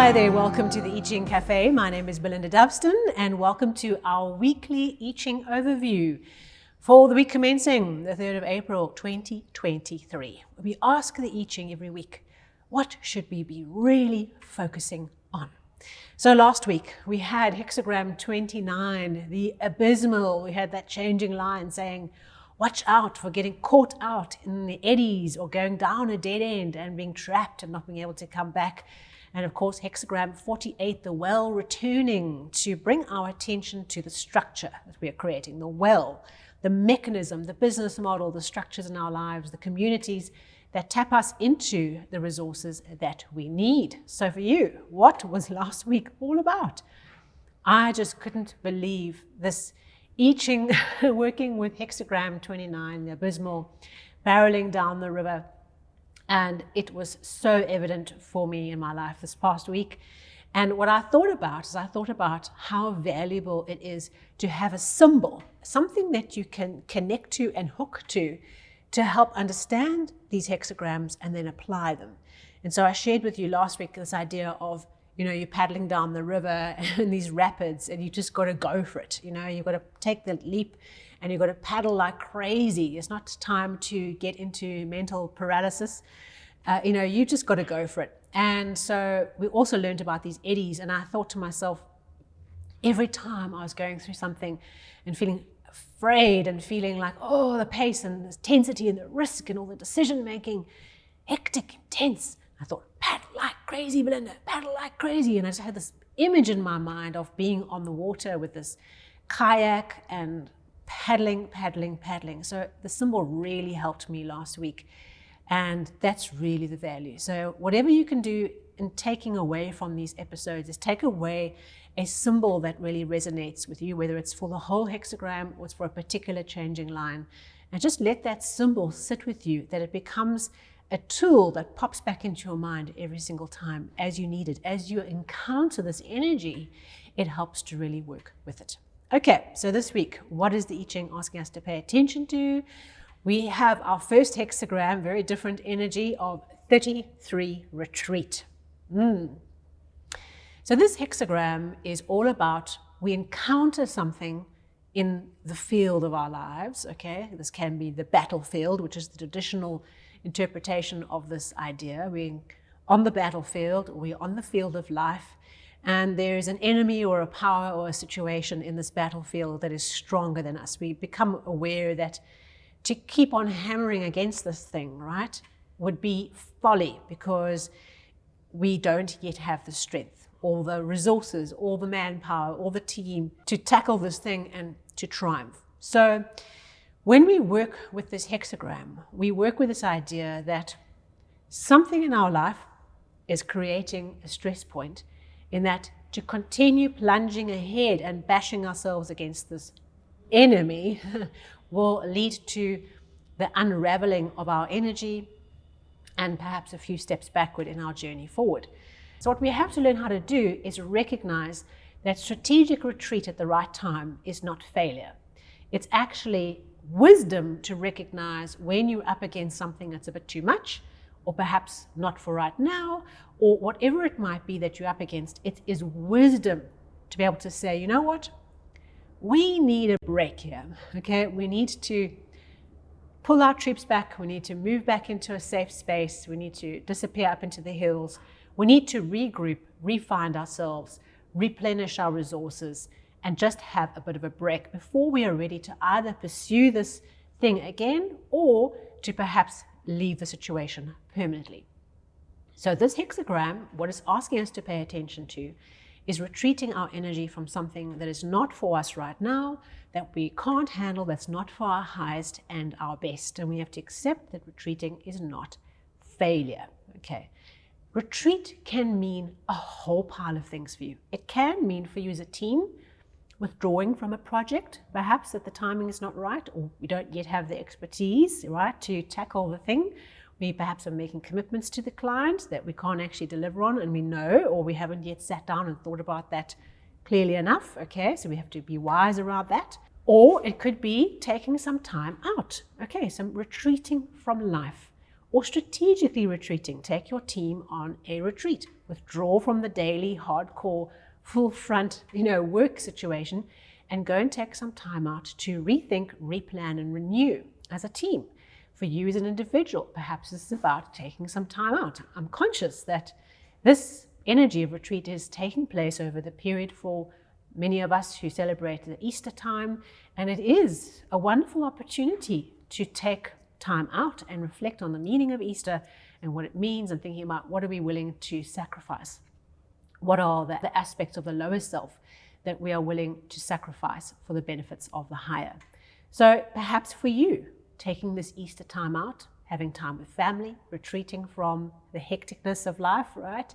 Hi there, welcome to the I Ching Cafe. My name is Belinda Dubston and welcome to our weekly I Ching overview for the week commencing the 3rd of April 2023. We ask the I Ching every week, what should we be really focusing on? So last week we had hexagram 29, the abysmal. We had that changing line saying, watch out for getting caught out in the eddies or going down a dead end and being trapped and not being able to come back. And of course, hexagram 48, the well, returning to bring our attention to the structure that we are creating, the well, the mechanism, the business model, the structures in our lives, the communities that tap us into the resources that we need. So for you, what was last week all about? I just couldn't believe this I Ching working with hexagram 29, the abysmal, barreling down the river. And it was so evident for me in my life this past week. And what I thought about how valuable it is to have a symbol, something that you can connect to and hook to help understand these hexagrams and then apply them. And so I shared with you last week this idea of, you're paddling down the river in these rapids and you just got to go for it. You've got to take the leap and you've got to paddle like crazy. It's not time to get into mental paralysis. You just got to go for it. And so we also learned about these eddies, and I thought to myself, every time I was going through something and feeling afraid and feeling like, the pace and the intensity and the risk and all the decision making, hectic, intense, I thought, paddle like crazy, Belinda, paddle like crazy. And I just had this image in my mind of being on the water with this kayak and paddling. So the symbol really helped me last week. And that's really the value. So whatever you can do in taking away from these episodes is take away a symbol that really resonates with you, whether it's for the whole hexagram or it's for a particular changing line. And just let that symbol sit with you, that it becomes a tool that pops back into your mind every single time as you need it. As you encounter this energy, it helps to really work with it. Okay, so this week, what is the I Ching asking us to pay attention to? We have our first hexagram, very different energy of 33, retreat. So this hexagram is all about, we encounter something in the field of our lives, okay? This can be the battlefield, which is the traditional interpretation of this idea. We're on the battlefield, we're on the field of life, and there's an enemy or a power or a situation in this battlefield that is stronger than us. We become aware that to keep on hammering against this thing, right, would be folly because we don't yet have the strength or the resources or the manpower or the team to tackle this thing and to triumph. So when we work with this hexagram, we work with this idea that something in our life is creating a stress point, in that to continue plunging ahead and bashing ourselves against this enemy will lead to the unraveling of our energy and perhaps a few steps backward in our journey forward. So what we have to learn how to do is recognize that strategic retreat at the right time is not failure. It's actually wisdom to recognize when you're up against something that's a bit too much, or perhaps not for right now, or whatever it might be that you're up against. It is wisdom to be able to say, you know what? We need a break here, okay? We need to pull our troops back. We need to move back into a safe space. We need to disappear up into the hills. We need to regroup, refine ourselves, replenish our resources, and just have a bit of a break before we are ready to either pursue this thing again or to perhaps leave the situation permanently. So this hexagram, what it's asking us to pay attention to, is retreating our energy from something that is not for us right now, that we can't handle, that's not for our highest and our best. And we have to accept that retreating is not failure, okay? Retreat can mean a whole pile of things for you. It can mean for you as a team, withdrawing from a project, perhaps that the timing is not right, or we don't yet have the expertise, right, to tackle the thing. We perhaps are making commitments to the client that we can't actually deliver on, and we know, or we haven't yet sat down and thought about that clearly enough, okay? So we have to be wise around that. Or it could be taking some time out, okay? Some retreating from life, or strategically retreating. Take your team on a retreat. Withdraw from the daily, hardcore, full front, work situation, and go and take some time out to rethink, replan, and renew as a team. For you as an individual, perhaps this is about taking some time out. I'm conscious that this energy of retreat is taking place over the period for many of us who celebrate the Easter time, and it is a wonderful opportunity to take time out and reflect on the meaning of Easter and what it means, and thinking about what are we willing to sacrifice. What are the aspects of the lower self that we are willing to sacrifice for the benefits of the higher? So perhaps for you, taking this Easter time out, having time with family, retreating from the hecticness of life, right,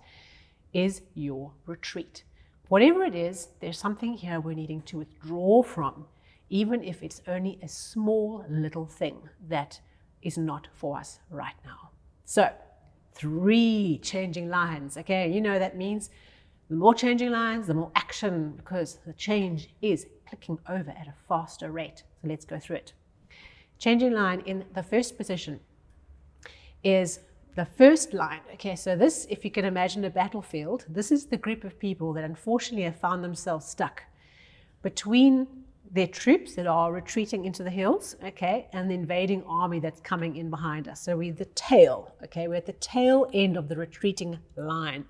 is your retreat. Whatever it is, there's something here we're needing to withdraw from, even if it's only a small little thing that is not for us right now. So 3 changing lines. Okay, that means the more changing lines, the more action, because the change is clicking over at a faster rate. So let's go through it. Changing line in the first position is the first line. Okay, so this, if you can imagine a battlefield, this is the group of people that unfortunately have found themselves stuck between their troops that are retreating into the hills, okay, and the invading army that's coming in behind us. So we're the tail, okay, we're at the tail end of the retreating line.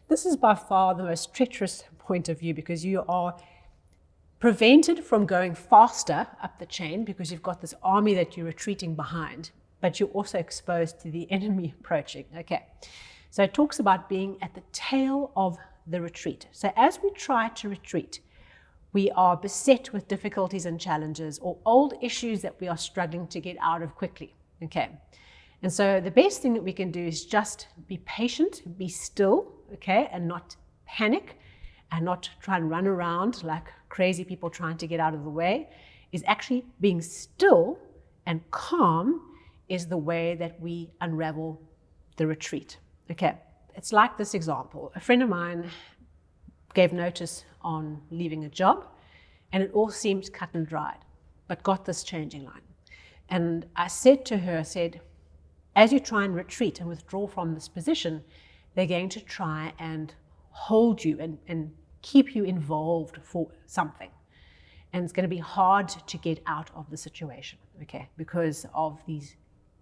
This is by far the most treacherous point of view, because you are prevented from going faster up the chain because you've got this army that you're retreating behind, but you're also exposed to the enemy approaching. Okay, so it talks about being at the tail of the retreat. So as we try to retreat, we are beset with difficulties and challenges, or old issues that we are struggling to get out of quickly. Okay, and so the best thing that we can do is just be patient, be still, okay, and not panic, and not try and run around like crazy people trying to get out of the way. Is actually being still and calm is the way that we unravel the retreat. Okay, it's like this example. A friend of mine gave notice on leaving a job, and it all seemed cut and dried, but got this changing line. And I said to her, as you try and retreat and withdraw from this position, they're going to try and hold you and keep you involved for something. And it's going to be hard to get out of the situation, okay, because of these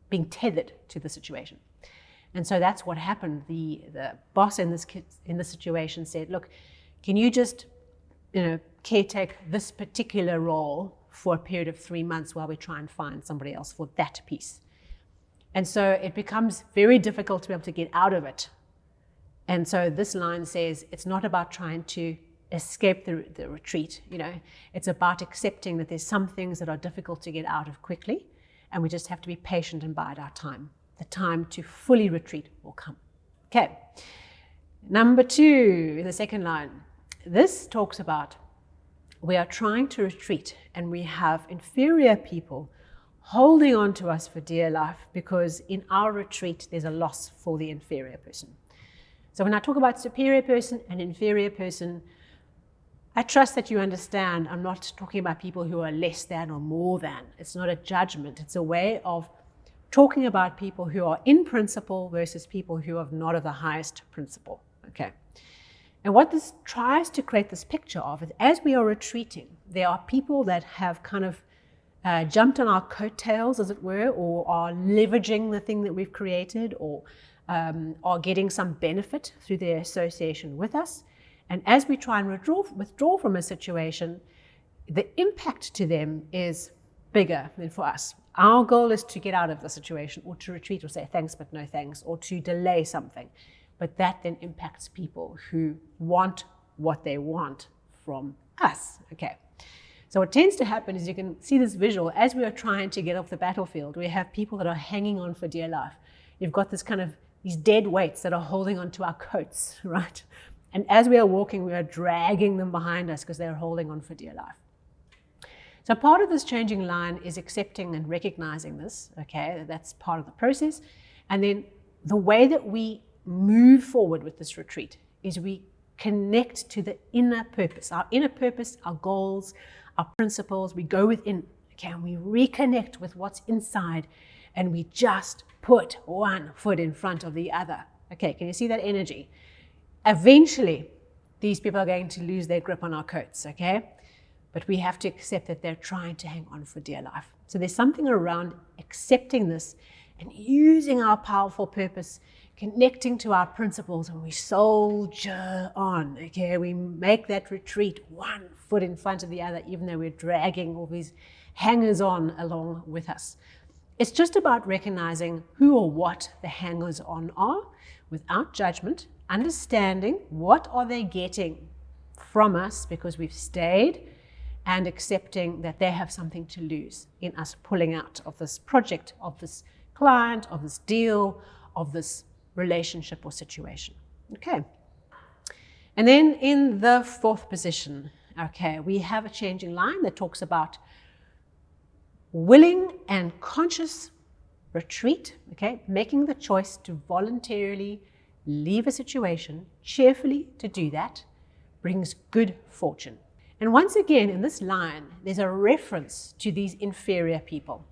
being tethered to the situation. And so that's what happened. The boss in this situation said, look, can you just caretake this particular role for a period of 3 months while we try and find somebody else for that piece? And so it becomes very difficult to be able to get out of it. And so this line says it's not about trying to escape the retreat. It's about accepting that there's some things that are difficult to get out of quickly, and we just have to be patient and bide our time. The time to fully retreat will come. Okay. Number 2, in the second line, this talks about we are trying to retreat, and we have inferior people holding on to us for dear life, because in our retreat there's a loss for the inferior person. So when I talk about superior person and inferior person, I trust that you understand I'm not talking about people who are less than or more than. It's not a judgment. It's a way of talking about people who are in principle versus people who are not of the highest principle. Okay. And what this tries to create this picture of is, as we are retreating, there are people that have kind of jumped on our coattails, as it were, or are leveraging the thing that we've created, or are getting some benefit through their association with us. And as we try and withdraw from a situation, the impact to them is bigger than for us. Our goal is to get out of the situation, or to retreat, or say thanks but no thanks, or to delay something. But that then impacts people who want what they want from us. Okay. So what tends to happen is, you can see this visual, as we are trying to get off the battlefield, we have people that are hanging on for dear life. You've got these dead weights that are holding onto our coats, right? And as we are walking, we are dragging them behind us because they're holding on for dear life. So part of this changing line is accepting and recognizing this, okay? That's part of the process. And then the way that we move forward with this retreat is we connect to the inner purpose, our goals, our principles. We go within, okay, and we reconnect with what's inside, and we just put one foot in front of the other. Okay, can you see that energy? Eventually, these people are going to lose their grip on our coats, okay? But we have to accept that they're trying to hang on for dear life. So there's something around accepting this and using our powerful purpose, connecting to our principles, and we soldier on, okay? We make that retreat one foot in front of the other, even though we're dragging all these hangers on along with us. It's just about recognizing who or what the hangers on are without judgment, understanding what are they getting from us because we've stayed, and accepting that they have something to lose in us pulling out of this project, of this client, of this deal, of this relationship or situation. Okay. And then in the fourth position, okay, we have a changing line that talks about willing and conscious retreat, okay, making the choice to voluntarily leave a situation, cheerfully to do that, brings good fortune. And once again, in this line, there's a reference to these inferior people.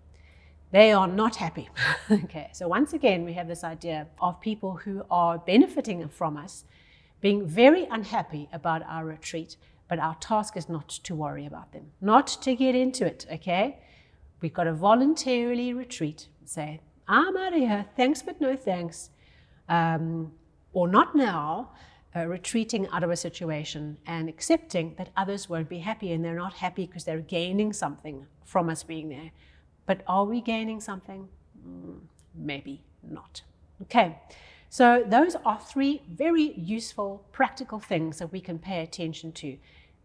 They are not happy. Okay, so once again, we have this idea of people who are benefiting from us being very unhappy about our retreat, but our task is not to worry about them, not to get into it, okay? We've got to voluntarily retreat and say, I'm out of here, thanks but no thanks, or not now. Retreating out of a situation and accepting that others won't be happy, and they're not happy because they're gaining something from us being there. But are we gaining something? Maybe not. Okay, so those are three very useful, practical things that we can pay attention to.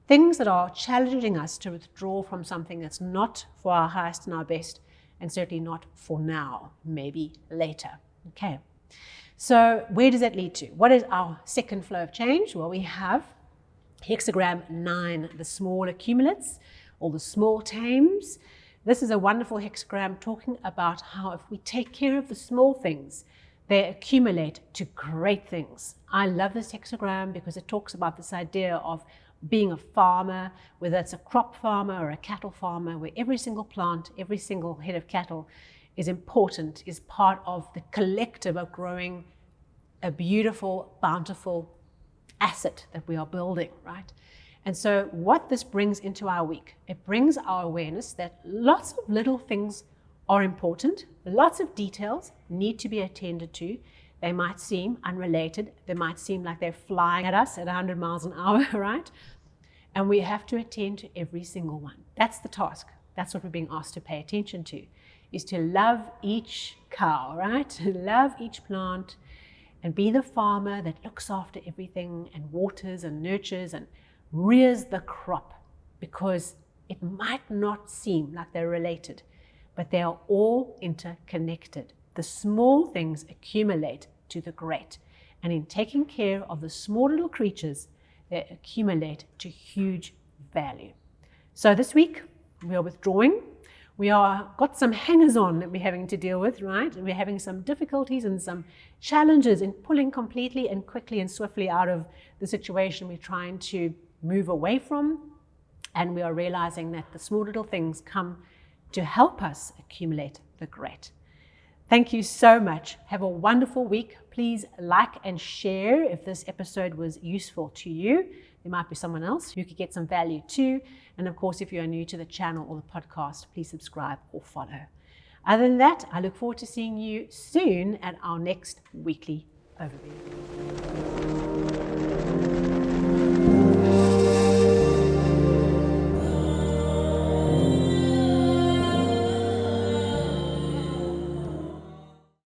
Things that are challenging us to withdraw from something that's not for our highest and our best, and certainly not for now, maybe later. Okay. So where does that lead to? What is our second flow of change? Well, we have hexagram 9, the small accumulates, or the small tames. This is a wonderful hexagram talking about how if we take care of the small things, they accumulate to great things. I love this hexagram because it talks about this idea of being a farmer, whether it's a crop farmer or a cattle farmer, where every single plant, every single head of cattle is important, is part of the collective of growing a beautiful, bountiful asset that we are building, right? And so what this brings into our week, it brings our awareness that lots of little things are important, lots of details need to be attended to. They might seem unrelated, they might seem like they're flying at us at 100 miles an hour, right? And we have to attend to every single one. That's the task. That's what we're being asked to pay attention to, is to love each cow, right? To love each plant and be the farmer that looks after everything and waters and nurtures and rears the crop, because it might not seem like they're related, but they are all interconnected. The small things accumulate to the great. And in taking care of the small little creatures, they accumulate to huge value. So this week, we are withdrawing. We are got some hangers on that we're having to deal with, right? And we're having some difficulties and some challenges in pulling completely and quickly and swiftly out of the situation we're trying to move away from. And we are realizing that the small little things come to help us accumulate the great. Thank you so much. Have a wonderful week. Please like and share if this episode was useful to you. There might be someone else who could get some value too. And of course, if you are new to the channel or the podcast, please subscribe or follow. Other than that, I look forward to seeing you soon at our next weekly overview.